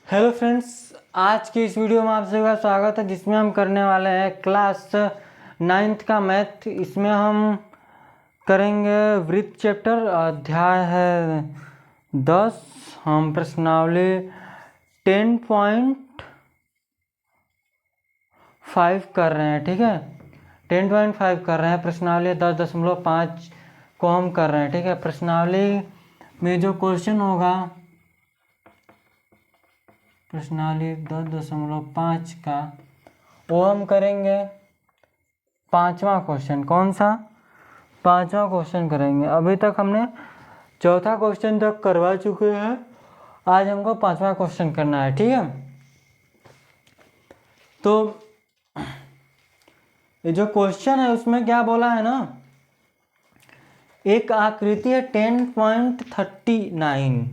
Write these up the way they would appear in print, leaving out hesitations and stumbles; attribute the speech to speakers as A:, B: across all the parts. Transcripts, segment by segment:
A: Hello friends, आज की इस वीडियो में आप सभी का स्वागत है जिसमें हम करने वाले हैं क्लास 9th का मैथ। इसमें हम करेंगे वृत्त चैप्टर, अध्याय है 10। हम प्रश्नावली 10.5 कर रहे हैं, ठीक है। 10.5 कर रहे हैं, प्रश्नावली 10.5 को हम कर रहे हैं, ठीक है। प्रश्नावली में जो क्वेश्चन होगा, प्रश्नावली 10.5 का, वो हम करेंगे पांचवा क्वेश्चन। कौन सा? पांचवा क्वेश्चन करेंगे। अभी तक हमने चौथा क्वेश्चन तक करवा चुके हैं, आज हमको पांचवा क्वेश्चन करना है, ठीक है। तो ये जो क्वेश्चन है उसमें क्या बोला है ना, एक आकृति है 10.39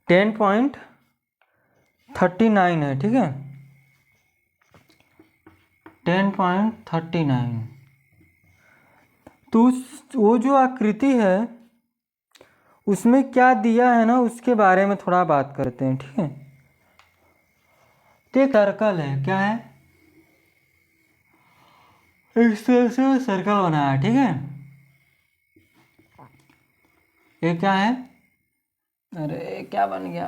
A: 10.39 है, ठीक है। 10.39 तो वो जो आकृति है उसमें क्या दिया है ना, उसके बारे में थोड़ा बात करते हैं, ठीक है। तो एक सर्कल है, क्या है, इस तरह से सर्कल बनाया है, ठीक है। ये क्या है, अरे क्या बन गया,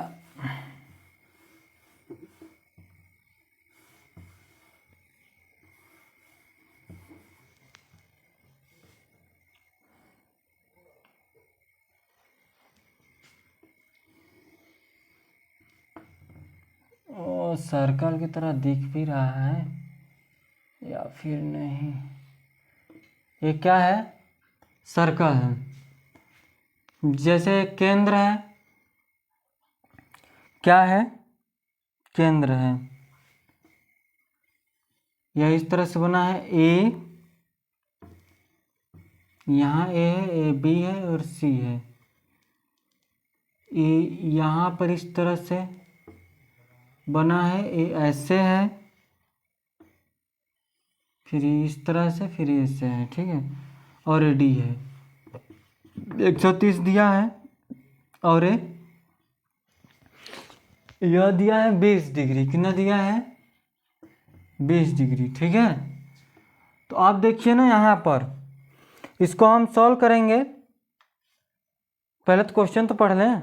A: ओ सर्कल की तरह दिख भी रहा है या फिर नहीं। ये क्या है, सर्कल है, जैसे केंद्र है, क्या है, केंद्र है। यह इस तरह से बना है, ए, यहाँ ए है, ए बी है और सी है। ए यहाँ पर इस तरह से बना है, ए ऐसे है, फिर इस तरह से, फिर ऐसे है, ठीक है। और ए डी है, 130 दिया है, और यह दिया है 20 डिग्री। कितना दिया है, 20 डिग्री, ठीक है। तो आप देखिए ना, यहाँ पर इसको हम सॉल्व करेंगे। पहले तो क्वेश्चन तो पढ़ लें।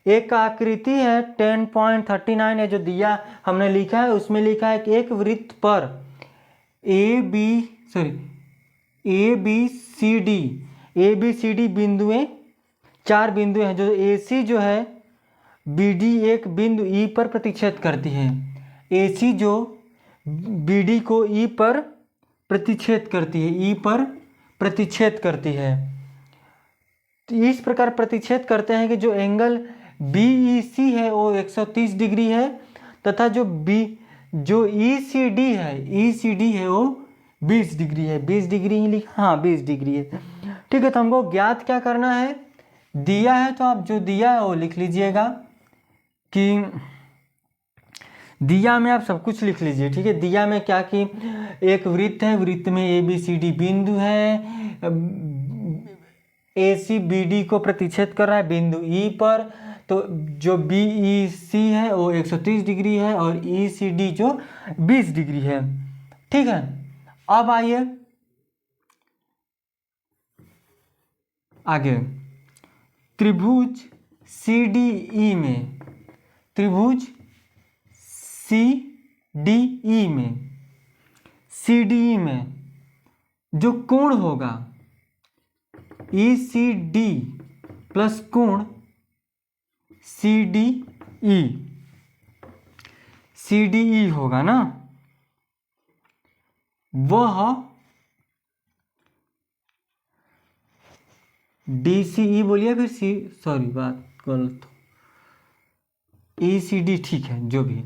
A: एक आकृति है 10.39 है जो दिया हमने लिखा है, उसमें लिखा है कि एक वृत्त पर ए बी सी डी बिंदुएं, 4 बिंदु हैं, जो ए सी जो है बी डी एक बिंदु ई पर प्रतिच्छेद करती है। ए सी जो बी डी को ई पर प्रतिच्छेद करती है, ई पर प्रतिच्छेद करती है। तो इस प्रकार प्रतिच्छेद करते हैं कि जो एंगल बी ई सी है वो 130 डिग्री है, तथा जो ई सी डी है वो 20 डिग्री है। 20 डिग्री ही लिखा, हाँ 20 डिग्री है, ठीक है। तो हमको ज्ञात क्या करना है, दिया है तो आप जो दिया है वो लिख लीजिएगा, कि दिया में आप सब कुछ लिख लीजिए, ठीक है। दिया में क्या, कि एक वृत्त है, वृत्त में ए बी सी डी बिंदु है, ए सी बी डी को प्रतिच्छेद कर रहा है बिंदु ई पर। तो जो बी ई सी है वो 130 डिग्री है और ई सी डी जो 20 डिग्री है, ठीक है। अब आइए आगे, त्रिभुज सी डी ई में, त्रिभुज सी डी ई में, सी डी ई में जो कोण होगा ई सी डी प्लस कोण सी डी ई, सी डी ई होगा ना, वह डी सी ई बोलिए, फिर सी, सॉरी बात गलत, ई सी डी, ठीक है, जो भी है।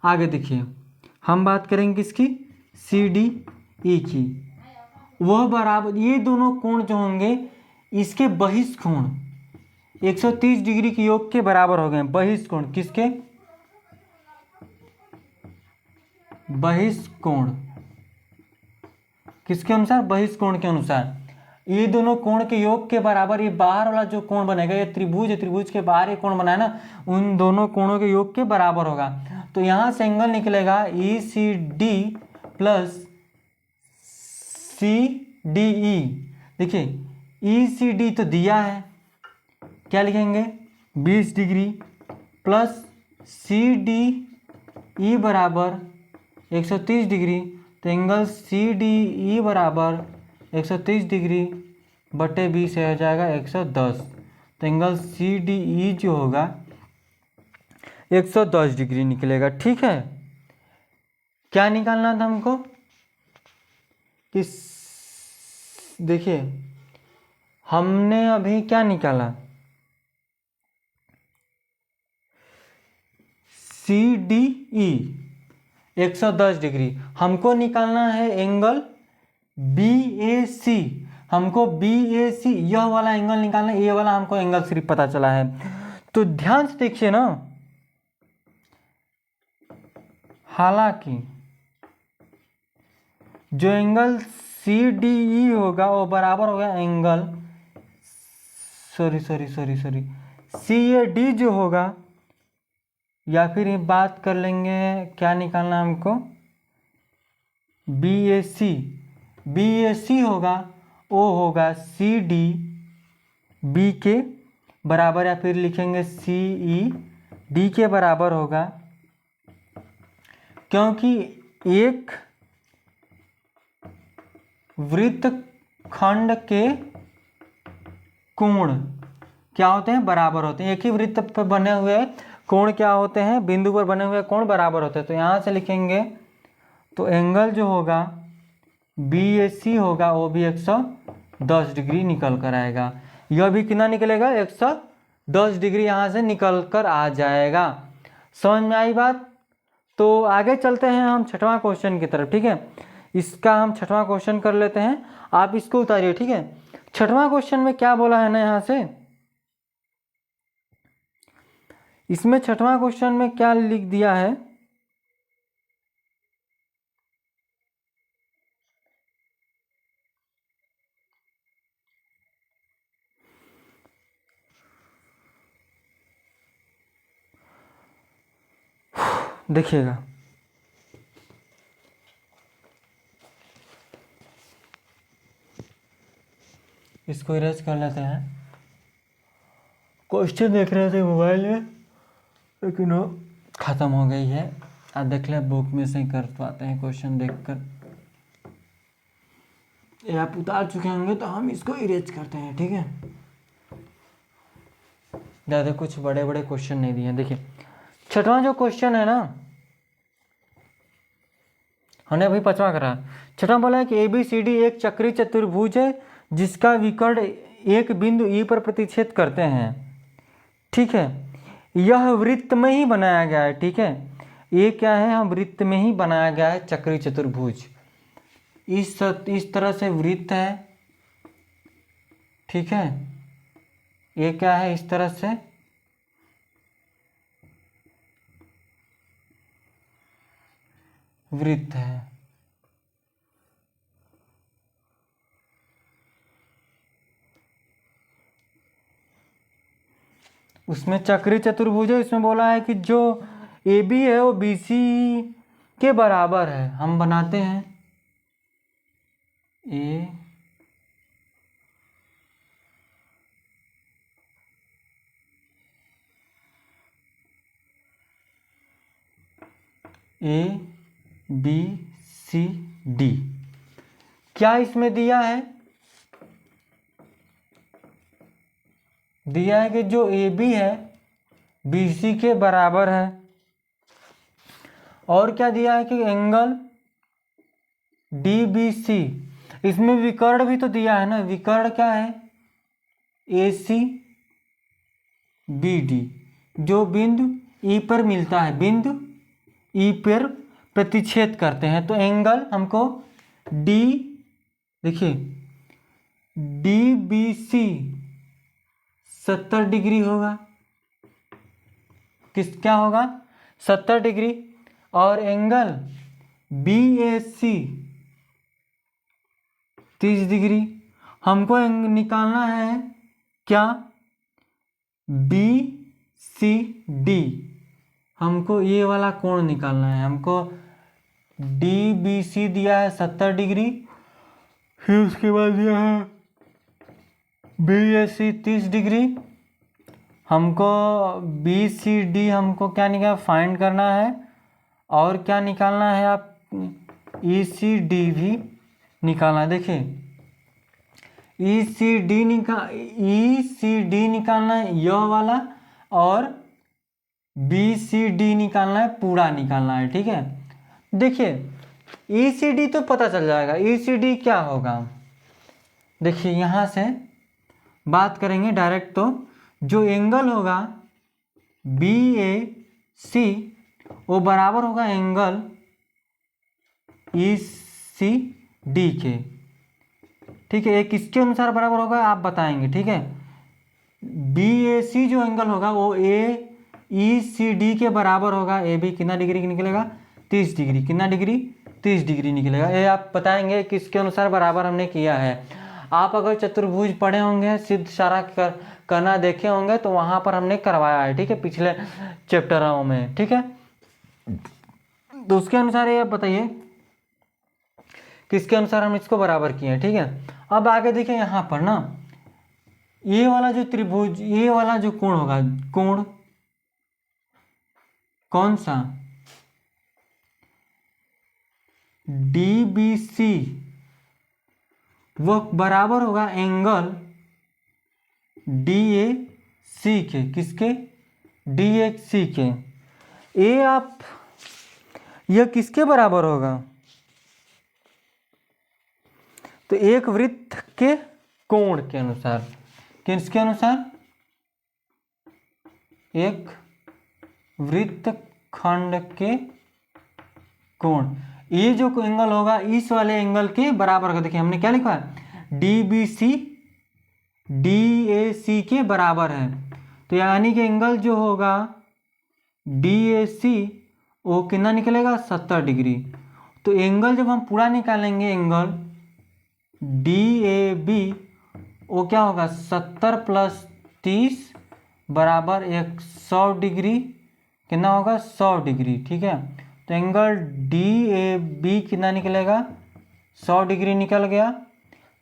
A: आगे देखिए, हम बात करेंगे किसकी, सी डी ई की। वह बराबर, ये दोनों कोण जो होंगे इसके बहिष्ठ कोण 130 डिग्री के योग के बराबर हो गए। बहिष्ठ कोण किसके, बहिष्ठ कोण किसके अनुसार, बहिष्ठ कोण के अनुसार। ये दोनों कोण के योग के बराबर, ये बाहर वाला जो कोण बनेगा, ये त्रिभुज है, त्रिभुज के बाहर ये कोण बना है ना, उन दोनों कोणों के योग के बराबर होगा। तो यहाँ से एंगल निकलेगा E C D plus C D E. देखिए ई सी डी तो दिया है, क्या लिखेंगे 20 degree, plus C D E बराबर 130 डिग्री, तो एंगल सी डी ई बराबर 130 डिग्री बटे 20 हो जाएगा 110। तो एंगल सी डी ई जो होगा 110 डिग्री निकलेगा। ठीक है, क्या निकालना था हमको कि देखिए हमने अभी क्या निकाला, सी डी ई 110 डिग्री। हमको निकालना है एंगल बी ए सी, हमको बी ए सी यह वाला एंगल निकालना है, ये वाला हमको एंगल सिर्फ पता चला है। तो ध्यान से देखिए ना, हालांकि जो एंगल सी डी ई होगा वो बराबर होगा angle sorry C A D जो होगा, या फिर ये बात कर लेंगे क्या निकालना हमको, बी ए सी होगा, वो होगा सी डी बी के बराबर, या फिर लिखेंगे सी ई डी के बराबर होगा, क्योंकि एक वृत्त खंड के कोण क्या होते हैं, बराबर होते हैं। एक ही वृत्त पर बने हुए कोण क्या होते हैं, बिंदु पर बने हुए कोण बराबर होते हैं। तो यहाँ से लिखेंगे तो एंगल जो होगा बी ए सी होगा वो भी 110 डिग्री निकल कर आएगा। यह भी कितना निकलेगा 110 डिग्री यहाँ से निकल कर आ जाएगा। समझ में आई बात? तो आगे चलते हैं हम छठवां क्वेश्चन की तरफ। ठीक है, इसका हम छठवां क्वेश्चन कर लेते हैं, आप इसको उतारिए। ठीक है, छठवां क्वेश्चन में क्या बोला है ना, यहाँ से इसमें छठवां क्वेश्चन में क्या लिख दिया है, देखिएगा इसको इरेज कर लेते हैं। क्वेश्चन देख रहे थे मोबाइल में, लेकिन वो ख़त्म हो गई है। आप देख लें बुक में से ही कर पाते हैं क्वेश्चन देखकर, ये आप उतार चुके होंगे तो हम इसको इरेज करते हैं। ठीक है, ज़्यादा कुछ बड़े बड़े क्वेश्चन नहीं दिए। देखिए छठवां जो क्वेश्चन है ना, हमने अभी पांचवा करा। छठवां बोला है कि ए बी सी डी एक चक्रीय चतुर्भुज है जिसका विकर्ण एक बिंदु ई पर प्रतिच्छेद करते हैं। ठीक है, यह वृत्त में ही बनाया गया है। ठीक है, ये क्या है, हम वृत्त में ही बनाया गया है चक्रीय चतुर्भुज। इस तरह से वृत्त है। ठीक है, ये क्या है, इस तरह से वृत्त है। उसमें चक्रीय चतुर्भुज है, इसमें बोला है कि जो ए बी है वो बी सी के बराबर है। हम बनाते हैं ए बी सी डी। क्या इसमें दिया है, दिया है कि जो ए बी है बी सी के बराबर है, और क्या दिया है कि एंगल डी बी सी, इसमें विकर्ण भी तो दिया है ना, विकर्ण क्या है ए सी बी डी, जो बिंदु ई पर मिलता है, बिंदु ई पर प्रतिच्छेद करते हैं। तो एंगल हमको डी, देखिए डी बी सी 70 डिग्री होगा, क्या होगा 70 डिग्री, और एंगल बी ए सी 30 डिग्री। हमको निकालना है क्या, बी सी डी, हमको ये वाला कोण निकालना है। हमको डी बी सी दिया है 70 डिग्री, फिर उसके बाद दिया है बी ए सी 30 डिग्री। हमको बी सी डी हमको क्या निकाल फाइंड करना है, और क्या निकालना है आप, ई सी डी भी निकालना है। देखिए ई सी डी निकालना है यह वाला, और बी सी डी निकालना है, पूरा निकालना है। ठीक है, देखिए ई सी डी तो पता चल जाएगा। ई सी डी क्या होगा, देखिए यहाँ से बात करेंगे डायरेक्ट, तो जो एंगल होगा बी ए सी वो बराबर होगा एंगल ई सी डी के। ठीक है, ये किसके अनुसार बराबर होगा आप बताएंगे। ठीक है, बी ए सी जो एंगल होगा वो ए ई सी डी के बराबर होगा। ए बी कितना डिग्री निकलेगा, 30 डिग्री। कितना डिग्री, 30 डिग्री निकलेगा। ये आप बताएंगे किसके अनुसार बराबर हमने किया है। आप अगर चतुर्भुज पढ़े होंगे, सिद्ध सारा करना देखे होंगे, तो वहाँ पर हमने करवाया है। ठीक है, पिछले चैप्टरों में। ठीक है, तो उसके अनुसार ये बताइए किसके अनुसार हम इसको बराबर किए हैं। ठीक है, अब आगे देखिए यहाँ पर ना, ये वाला जो त्रिभुज, ये वाला जो कोण होगा, कोण कौन सा, डी बी सी, वो बराबर होगा एंगल डी ए सी के। किसके, डी ए सी के। ये आप, यह किसके बराबर होगा, तो एक वृत्त के कोण के अनुसार। किसके अनुसार, एक वृत्त खंड के कोण। ये जो एंगल होगा इस वाले एंगल के बराबर होगा। देखिए हमने क्या लिखा है, D B C D A C के बराबर है। तो यानी कि एंगल जो होगा डी ए सी वो कितना निकलेगा, 70 डिग्री। तो एंगल जब हम पूरा निकालेंगे, एंगल डी ए बी वो क्या होगा, 70 प्लस 30 बराबर 100 डिग्री। कितना होगा, 100 डिग्री। ठीक है, तो एंगल डी ए बी कितना निकलेगा, 100 डिग्री निकल गया।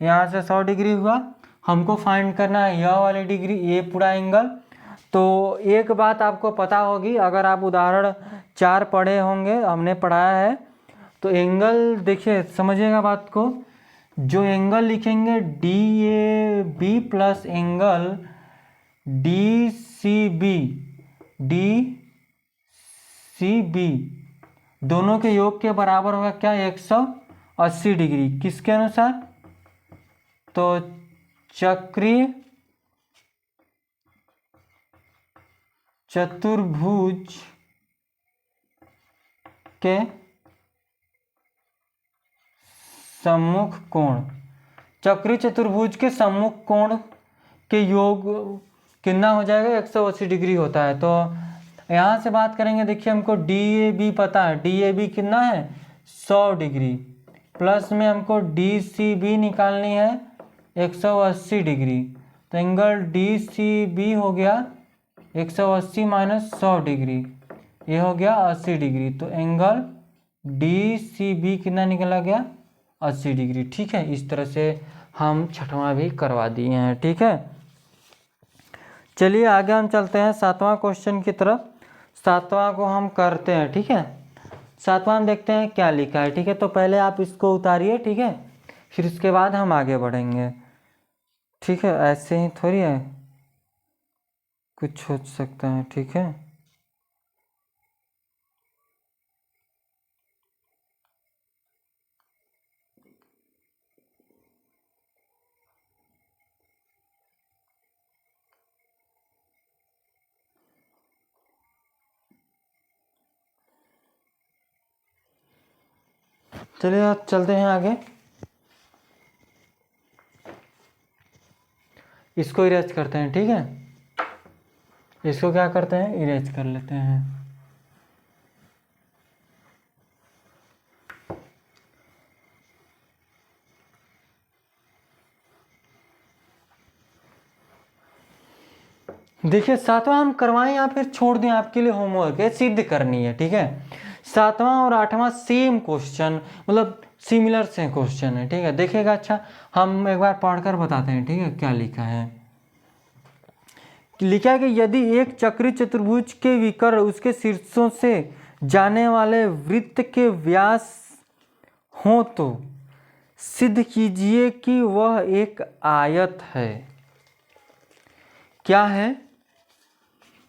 A: यहाँ से 100 डिग्री हुआ। हमको फाइंड करना है यह वाली डिग्री, ये पूरा एंगल। तो एक बात आपको पता होगी, अगर आप उदाहरण 4 पढ़े होंगे, हमने पढ़ाया है, तो एंगल देखिए समझिएगा बात को। जो एंगल लिखेंगे D A B plus angle D C B, D C B दोनों के योग के बराबर होगा क्या, 180 डिग्री। किसके अनुसार, तो चक्रीय चतुर्भुज के सम्मुख कोण। चक्रीय चतुर्भुज के सम्मुख कोण के योग कितना हो जाएगा, 180 डिग्री होता है। तो यहाँ से बात करेंगे, देखिए हमको डी ए बी पता है, डी ए बी कितना है, 100 डिग्री, प्लस में हमको डी सी बी निकालनी है 180 डिग्री। तो एंगल डी सी बी हो गया 180 माइनस 100 डिग्री, ये हो गया 80 डिग्री। तो एंगल डी सी बी कितना निकला गया, 80 डिग्री। ठीक है, इस तरह से हम छठवां भी करवा दिए हैं। ठीक है, चलिए आगे हम चलते हैं 7वां क्वेश्चन की तरफ। 7वां को हम करते हैं। ठीक है, 7वां हम देखते हैं क्या लिखा है। ठीक है, तो पहले आप इसको उतारिए। ठीक है, फिर इसके बाद हम आगे बढ़ेंगे। ठीक है, ऐसे ही थोड़ी है, कुछ हो सकता है। ठीक है, चलिए आप चलते हैं आगे। इसको इरेज करते हैं। ठीक है, इसको क्या करते हैं, इरेज कर लेते हैं। देखिए 7वां हम करवाएं या फिर छोड़ दें, आपके लिए होमवर्क है, सिद्ध करनी है, ठीक है। 7वां और 8वां सेम क्वेश्चन, मतलब सिमिलर से क्वेश्चन है, ठीक है। देखिएगा, अच्छा हम एक बार पढ़कर बताते हैं, ठीक है, क्या लिखा है। लिखा है कि यदि एक चक्री चतुर्भुज के विकर्ण उसके शीर्षों से जाने वाले वृत्त के व्यास हो तो सिद्ध कीजिए कि वह एक आयत है। क्या है,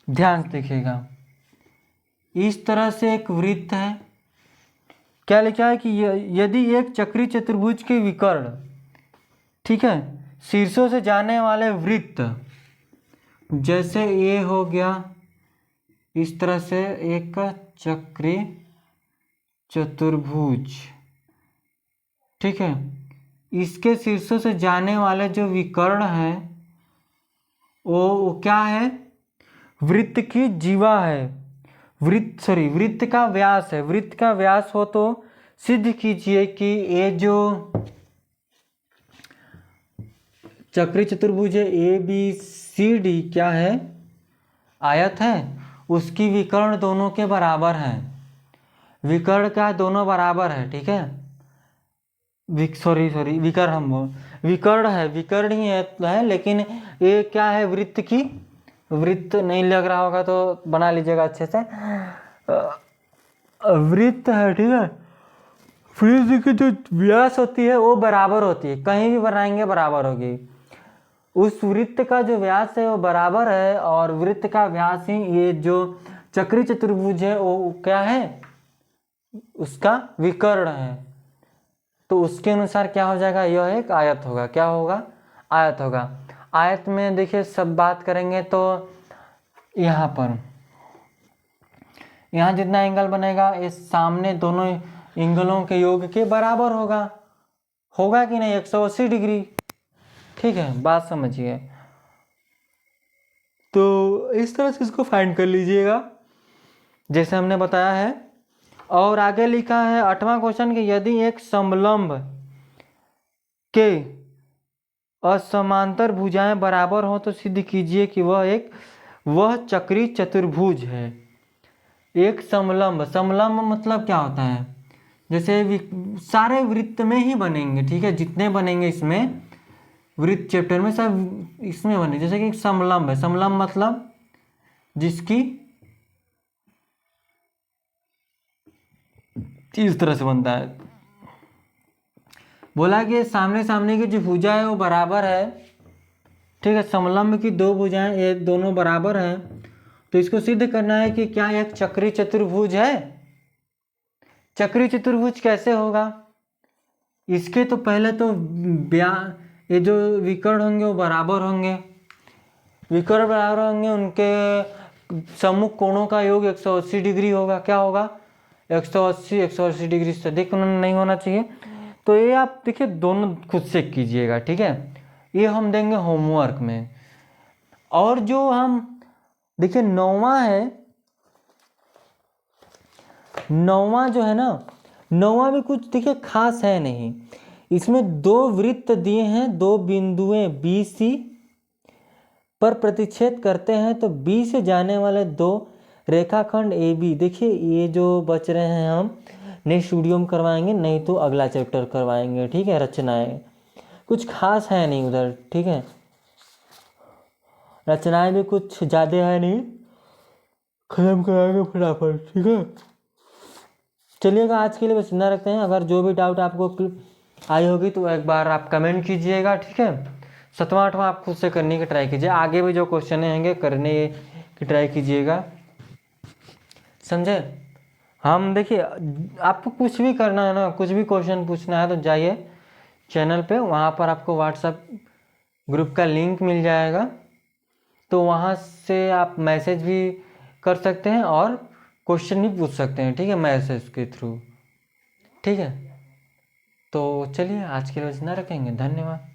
A: ध्यान से देखिएगा। इस तरह से एक वृत्त है, क्या लिखा है कि यदि एक चक्री चतुर्भुज के विकर्ण, ठीक है, शीर्षों से जाने वाले वृत्त, जैसे ये हो गया, इस तरह से एक चक्री चतुर्भुज, ठीक है, इसके शीर्षों से जाने वाले जो विकर्ण है वो क्या है, वृत्त की जीवा है, वृत्त का व्यास है। वृत्त का व्यास हो तो सिद्ध कीजिए कि ये जो चक्री चतुर्भुज है ABCD क्या है, आयत है, उसकी विकर्ण दोनों के बराबर है। विकर्ण का दोनों बराबर है, ठीक है। विकर्ण है, विकर्ण ही है, लेकिन ये क्या है, वृत्त की, वृत्त नहीं लग रहा होगा तो बना लीजिएगा अच्छे से, वृत्त है, ठीक है। वृत्त की जो व्यास होती है वो बराबर होती है, कहीं भी बनाएंगे बराबर होगी। उस वृत्त का जो व्यास है वो बराबर है, और वृत्त का व्यास ही ये जो चक्री चतुर्भुज है वो क्या है, उसका विकर्ण है। तो उसके अनुसार क्या हो जाएगा, यह एक आयत होगा। क्या होगा, आयत होगा। आयत में देखिए सब बात करेंगे तो यहाँ पर, यहाँ जितना एंगल बनेगा ये सामने दोनों एंगलों के योग के बराबर होगा, होगा कि नहीं, 180 डिग्री, ठीक है, बात समझिए। तो इस तरह से इसको फाइंड कर लीजिएगा जैसे हमने बताया है। और आगे लिखा है 8वां क्वेश्चन कि यदि एक समलंब के असमांतर भुजाएं बराबर हो तो सिद्ध कीजिए कि वह चक्री चतुर्भुज है। एक समलंब, समलंब मतलब क्या होता है, जैसे सारे वृत्त में ही बनेंगे, ठीक है, जितने बनेंगे इसमें वृत्त चैप्टर में सब इसमें बने। जैसे कि समलंब है, समलंब मतलब जिसकी इस तरह से बनता है। बोला कि सामने सामने की जो भुजा है वो बराबर है, ठीक है, समलंब की दो भुजाएं ये दोनों बराबर हैं, तो इसको सिद्ध करना है कि क्या एक चक्री चतुर्भुज है। चक्री चतुर्भुज कैसे होगा, इसके तो पहले तो ये जो विकर्ण होंगे वो बराबर होंगे, विकर्ण बराबर होंगे, उनके सम्मुख कोणों का योग 180 डिग्री होगा। क्या होगा, 180 डिग्री से अधिक नहीं होना चाहिए। तो ये आप देखिए दोनों खुद से कीजिएगा, ठीक है, ये हम देंगे होमवर्क में। और जो हम देखिए 9वां है, 9वां जो है ना, 9वां भी कुछ देखिए खास है नहीं। इसमें दो वृत्त दिए हैं, दो बिंदुएं BC पर प्रतिच्छेद करते हैं, तो B से जाने वाले दो रेखाखंड AB, देखिए ये जो बच रहे हैं हम नेक्स्ट वीडियो में करवाएंगे, नहीं तो अगला चैप्टर करवाएंगे, ठीक है। रचनाएं कुछ खास है नहीं उधर, ठीक है, रचनाएं भी कुछ ज़्यादा है नहीं, खत्म कराएंगे फटाफट, ठीक है। चलिएगा, आज के लिए बस इतना रखते हैं। अगर जो भी डाउट आपको आई होगी तो एक बार आप कमेंट कीजिएगा, ठीक है। 7वां 8वां आप खुद से करने की ट्राई कीजिए, आगे भी जो क्वेश्चन होंगे करने की ट्राई कीजिएगा, समझे। हम देखिए आपको कुछ भी करना है ना, कुछ भी क्वेश्चन पूछना है तो जाइए चैनल पे, वहाँ पर आपको व्हाट्सएप ग्रुप का लिंक मिल जाएगा, तो वहाँ से आप मैसेज भी कर सकते हैं और क्वेश्चन भी पूछ सकते हैं, ठीक है, मैसेज के थ्रू, ठीक है। तो चलिए आज के लिए इतना रखेंगे, धन्यवाद।